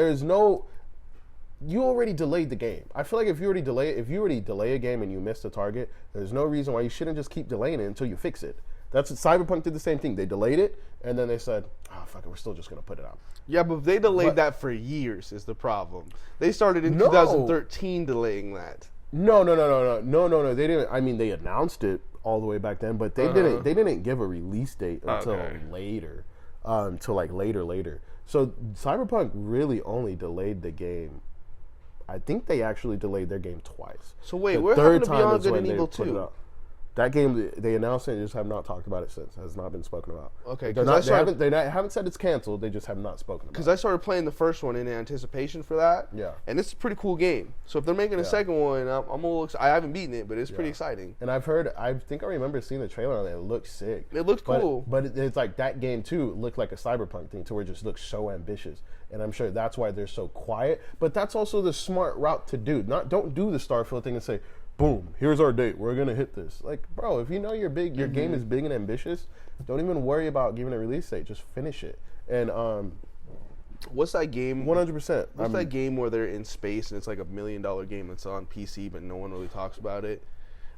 You already delayed the game. I feel like if you already delay a game and you miss the target, there's no reason why you shouldn't just keep delaying it until you fix it. That's what Cyberpunk did the same thing. They delayed it, and then they said, "Oh fuck it, we're still just gonna put it out." Yeah, but they delayed that for years. Is the problem? They started in 2013 delaying that. No. They didn't. I mean, they announced it all the way back then, but they didn't. They didn't give a release date until later, until like later. So Cyberpunk really only delayed the game. I think they actually delayed their game twice. So wait, we're having to Beyond Good and Evil 2. That game, they announced it and just have not talked about it since. Has not been spoken about. Okay, they haven't said it's canceled. They just have not spoken about it. Because I started playing the first one in anticipation for that. Yeah. And it's a pretty cool game. So if they're making a second one, I'm a little excited. I haven't beaten it, but it's pretty exciting. And I think I remember seeing the trailer on it. It looked sick. It looked cool. But it's like that game, too, looked like a Cyberpunk thing to where it just looks so ambitious. And I'm sure that's why they're so quiet. But that's also the smart route to do. Don't do the Starfield thing and say, boom, here's our date. We're going to hit this. Like, bro, if you know you're big, your game is big and ambitious, don't even worry about giving a release date. Just finish it. And what's that game? 100%. What's that game where they're in space and it's like $1 million game that's on PC, but no one really talks about it?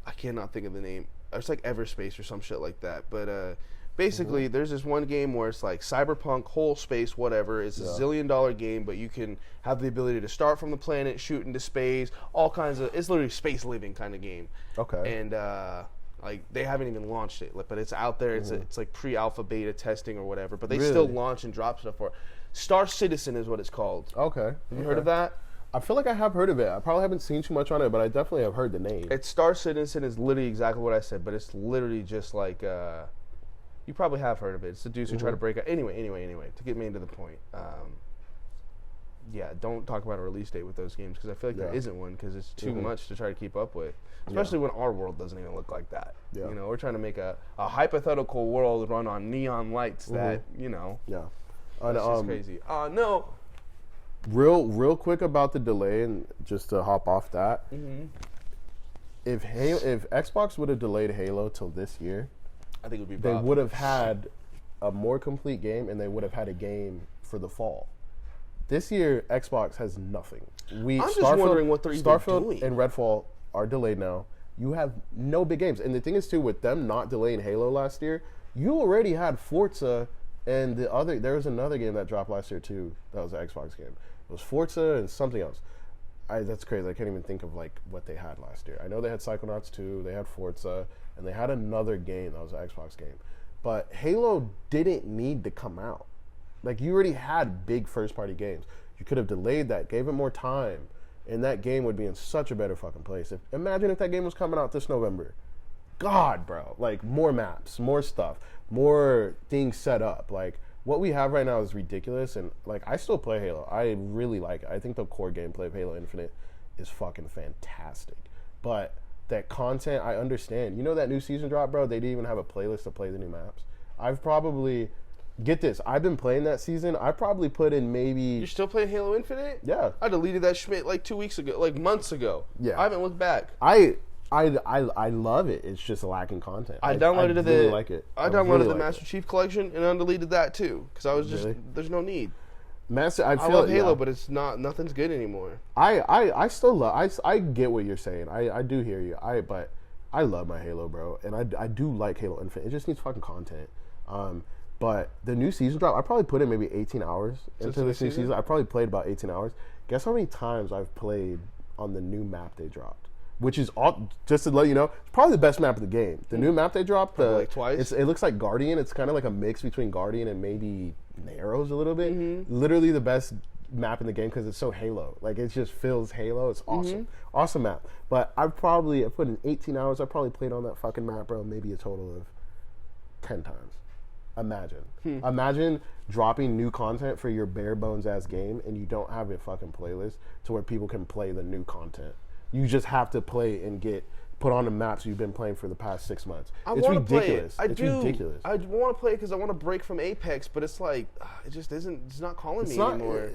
I cannot think of the name. It's like Everspace or some shit like that. But basically, there's this one game where it's like cyberpunk, whole space, whatever. It's a $1 zillion game, but you can have the ability to start from the planet, shoot into space, all kinds of. It's literally space living kind of game. Okay. And like they haven't even launched it, but it's out there. It's like pre-alpha, beta testing or whatever. But they still launch and drop stuff for it. Star Citizen is what it's called. Okay. Have you heard of that? I feel like I have heard of it. I probably haven't seen too much on it, but I definitely have heard the name. It's Star Citizen is literally exactly what I said, but it's literally just like you probably have heard of it. It's the dudes who try to break out. Anyway, to get me into the point. Yeah, don't talk about a release date with those games because I feel like there isn't one because it's too much to try to keep up with, especially when our world doesn't even look like that. Yeah. You know, we're trying to make a hypothetical world run on neon lights that, you know. Yeah. That's just crazy. No. Real quick about the delay, and just to hop off that, if Xbox would have delayed Halo till this year, I think it would be. They would have had a more complete game, and they would have had a game for the fall. This year, Xbox has nothing. I'm just wondering what they're even doing. Starfield and Redfall are delayed now. You have no big games, and the thing is too, with them not delaying Halo last year, you already had Forza, and there was another game that dropped last year too. That was an Xbox game. It was Forza and something else. That's crazy. I can't even think of like what they had last year. I know they had Psychonauts 2, they had Forza, and they had another game that was an Xbox game. But Halo didn't need to come out. Like, you already had big first-party games. You could have delayed that, gave it more time, and that game would be in such a better fucking place. Imagine if that game was coming out this November. God, bro. Like, more maps, more stuff, more things set up. Like, what we have right now is ridiculous, and like I still play Halo. I really like it. I think the core gameplay of Halo Infinite is fucking fantastic. But that content, I understand. You know that new season drop, bro? They didn't even have a playlist to play the new maps. I've probably, get this, I've been playing that season. I probably put in maybe... You're still playing Halo Infinite? Yeah. I deleted that shit like 2 weeks ago, like months ago. Yeah. I haven't looked back. I love it. It's just lacking content. I downloaded I really like it. I downloaded the Master Chief Collection and undeleted that too because I was just there's no need. I love Halo, but it's nothing's good anymore. I still love. I get what you're saying. I do hear you. But I love my Halo, bro, and I do like Halo Infinite. It just needs fucking content. But the new season drop, I probably put in maybe 18 hours into this new season. I probably played about 18 hours. Guess how many times I've played on the new map they dropped? Which is all, just to let you know, it's probably the best map of the game. The new map they dropped, like twice. It looks like Guardian. It's kind of like a mix between Guardian and maybe Narrows a little bit. Literally the best map in the game because it's so Halo. Like, it just feels Halo. It's awesome. Awesome map. But I put in 18 hours. I probably played on that fucking map, bro, maybe a total of 10 times. Imagine dropping new content for your bare bones ass game and you don't have a fucking playlist to where people can play the new content. You just have to play and get put on the maps you've been playing for the past 6 months. It's ridiculous. It's ridiculous. I want to play it because I want to break from Apex, but it's like it just isn't. It's not calling me anymore.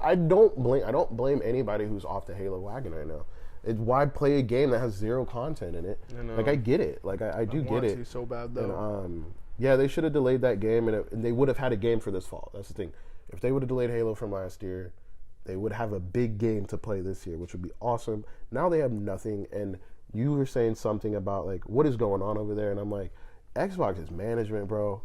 I don't blame anybody who's off the Halo wagon right now. Why play a game that has zero content in it? Like, I get it. Like, I do get it. So bad though. And, yeah, they should have delayed that game, and they would have had a game for this fall. That's the thing. If they would have delayed Halo from last year, they would have a big game to play this year, which would be awesome. Now they have nothing, and you were saying something about, like, what is going on over there, and I'm like, Xbox is management, bro.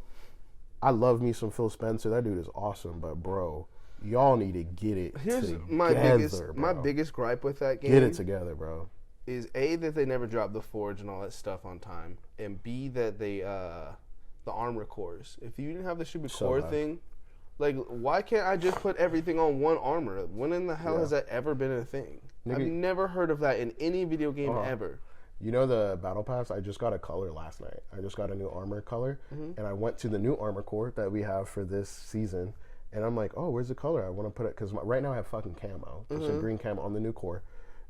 I love me some Phil Spencer. That dude is awesome, but, bro, y'all need to get it together, my biggest gripe with that game. Get it together, bro. Is A, that they never dropped the Forge and all that stuff on time, and B, that they, the armor cores. If you didn't have the stupid core thing, like, why can't I just put everything on one armor? When in the hell has that ever been a thing? I've never heard of that in any video game ever. You know the Battle Pass? I just got a color last night. I just got a new armor color, and I went to the new armor core that we have for this season, and I'm like, oh, where's the color? I want to put it, because right now I have fucking camo. It's a green camo on the new core.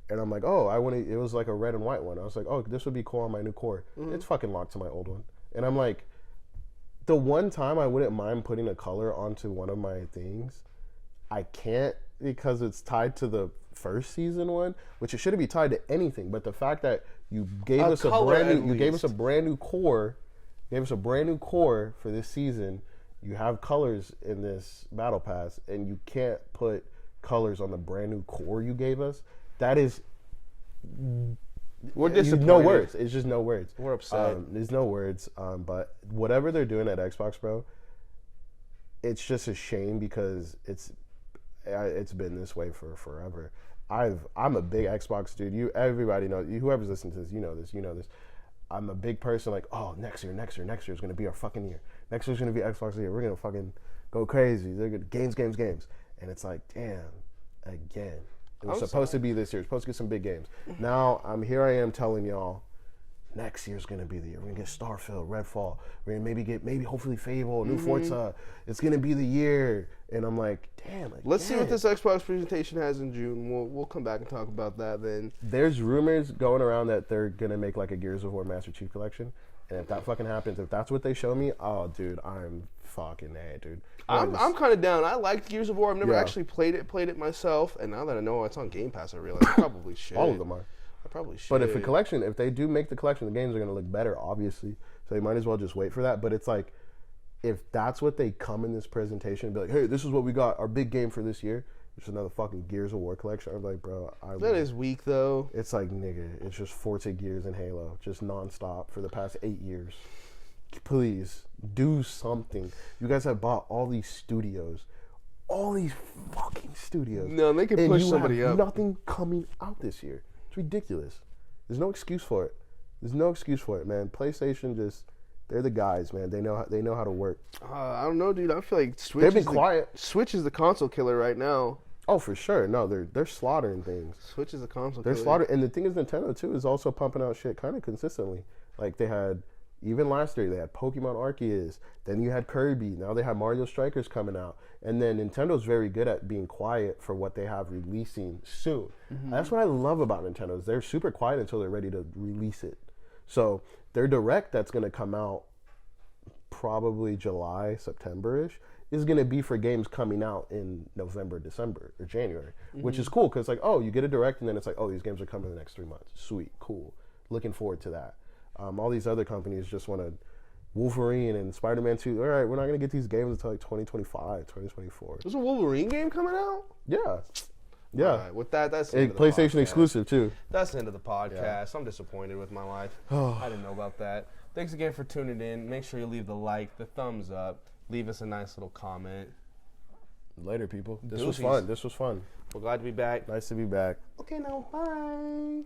And I'm like, oh, it was like a red and white one. I was like, oh, this would be cool on my new core. It's fucking locked to my old one. And I'm like, the one time I wouldn't mind putting a color onto one of my things, I can't, because it's tied to the first season one, which it shouldn't be tied to anything. But the fact that you gave us a brand new core for this season, you have colors in this battle pass, and you can't put colors on the brand new core you gave us. That is, we're disappointed. No words. It's just no words. We're upset. There's no words. But whatever they're doing at Xbox, bro, it's just a shame because it's been this way for forever. I'm a big Xbox dude. Everybody knows. Whoever's listening to this, you know this. I'm a big person. Like, oh, next year is gonna be our fucking year. Next year's gonna be Xbox year. We're gonna fucking go crazy. They're good. Games. And it's like, damn, again. It was supposed to be this year. It's supposed to get some big games. Now I am telling y'all, next year's gonna be the year. We're gonna get Starfield, Redfall. We're gonna maybe hopefully Fable, new Forza. It's gonna be the year. And I'm like, damn. Let's see what this Xbox presentation has in June. We'll come back and talk about that then. There's rumors going around that they're gonna make like a Gears of War Master Chief Collection. And if that fucking happens, if that's what they show me, oh, dude, I'm fucking A, dude. I'm kind of down. I liked Gears of War. I've never actually played it myself. And now that I know it's on Game Pass, I realize I probably should. All of them are. I probably should. But if they do make the collection, the games are going to look better, obviously. So you might as well just wait for that. But it's like, if that's what they come in this presentation and be like, hey, this is what we got, our big game for this year, just another fucking Gears of War collection. I'm like, bro. That is weak, though. It's like, nigga, it's just Forza, Gears, and Halo. Just nonstop for the past 8 years. Please, do something. You guys have bought all these studios. All these fucking studios. No, they can push somebody up. Nothing coming out this year. It's ridiculous. There's no excuse for it. Man. PlayStation they're the guys, man. They know how to work. I don't know, dude. I feel like They've been quiet. Switch is the console killer right now. Oh, for sure. No, they're slaughtering things. Switch is the console killer. They're slaughtering, and the thing is, Nintendo too is also pumping out shit kind of consistently. Like they had, even last year, they had Pokemon Arceus. Then you had Kirby. Now they have Mario Strikers coming out. And then Nintendo's very good at being quiet for what they have releasing soon. That's what I love about Nintendo. Is they're super quiet until they're ready to release it. So their Direct that's going to come out probably July, September-ish is going to be for games coming out in November, December, or January, which is cool because, like, oh, you get a Direct and then it's like, oh, these games are coming in the next 3 months. Sweet, cool. Looking forward to that. All these other companies just want to Wolverine and Spider-Man 2. All right, we're not going to get these games until like 2025, 2024. There's a Wolverine game coming out? Yeah. Yeah. All right, with that, that's the end of the PlayStation podcast. exclusive too. That's the end of the podcast. I'm disappointed with my life. I didn't know about that. Thanks again for tuning in. Make sure you leave the like, the thumbs up. Leave us a nice little comment. Later, people. This Deuces. was fun. This was fun. We're glad to be back. Nice to be back. Okay, now, bye.